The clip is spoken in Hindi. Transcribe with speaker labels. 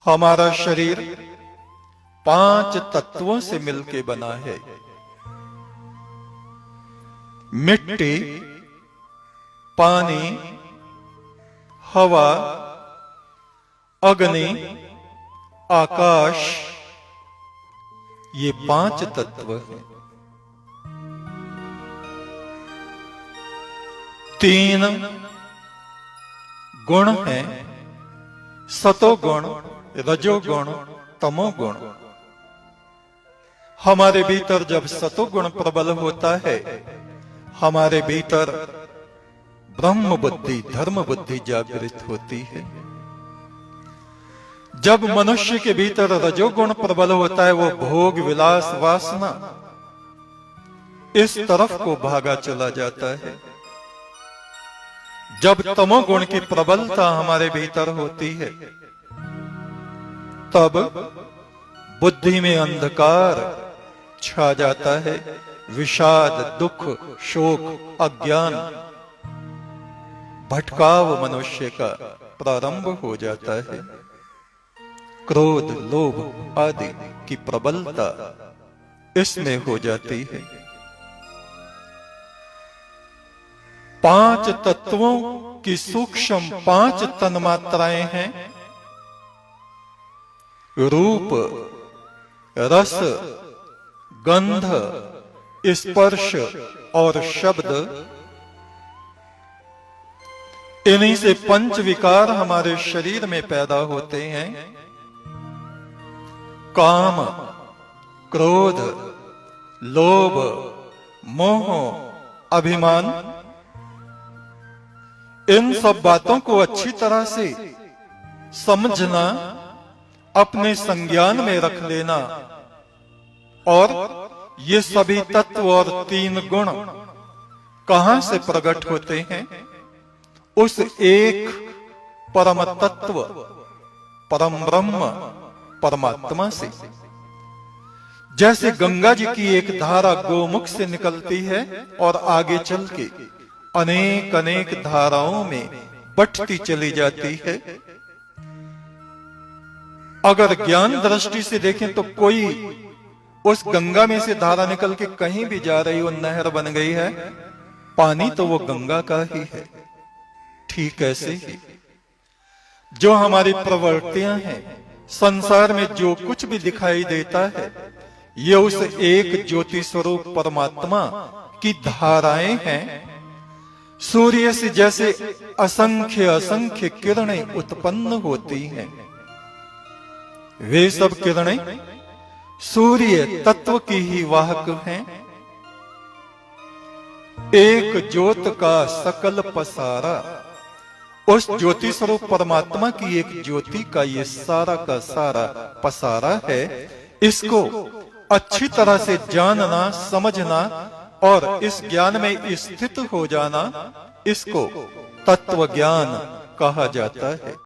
Speaker 1: हमारा शरीर 5 तत्वों से मिलके बना है। मिट्टी, पानी, हवा, अग्नि, आकाश, ये 5 तत्व हैं। 3 गुण हैं, सतोगुण, रजोगुण, तमोगुण। हमारे भीतर जब सतोगुण प्रबल होता है, हमारे भीतर ब्रह्म बुद्धि, धर्म बुद्धि जागृत होती है। जब मनुष्य के भीतर रजोगुण प्रबल होता है, वो भोग विलास वासना इस तरफ को भागा चला जाता है। जब तमोगुण की प्रबलता हमारे भीतर होती है, तब बुद्धि में अंधकार छा जाता है। विषाद, दुख, शोक, अज्ञान, भटकाव मनुष्य का प्रारंभ हो जाता है। क्रोध, लोभ आदि की प्रबलता इसमें हो जाती है। 5 तत्वों की सूक्ष्म 5 तन्मात्राएं हैं। रूप, रस, गंध, स्पर्श और शब्द। इन्हीं से 5 विकार हमारे शरीर में पैदा होते हैं। काम, क्रोध, लोभ, मोह, अभिमान। इन सब बातों को अच्छी तरह से समझना, अपने संज्ञान में रख लेना, और ये सभी तत्व और 3 गुण कहां से प्रकट होते हैं? उस एक परम तत्व, परम ब्रह्म, परमात्मा से। जैसे गंगा जी की एक धारा गोमुख से निकलती है और आगे चल के अनेक अनेक धाराओं में बटती चली जाती है। अगर ज्ञान दृष्टि से देखें तो कोई उस गंगा में से धारा निकल के कहीं भी जा रही हो, नहर बन गई है, पानी तो वो गंगा का ही है। ठीक ऐसे ही जो हमारी प्रवृत्तियां हैं, संसार में जो कुछ भी दिखाई देता है, ये उस एक ज्योति स्वरूप परमात्मा की धाराएं हैं। सूर्य से जैसे असंख्य असंख्य किरणें उत्पन्न होती हैं, वे सब किरणें सूर्य तत्व की ही वाहक हैं। एक ज्योत का सकल पसारा, उस ज्योति स्वरूप परमात्मा की एक ज्योति का ये सारा का सारा पसारा है। इसको अच्छी तरह से जानना, समझना और इस ज्ञान में स्थित हो जाना, इसको तत्व ज्ञान कहा जाता है।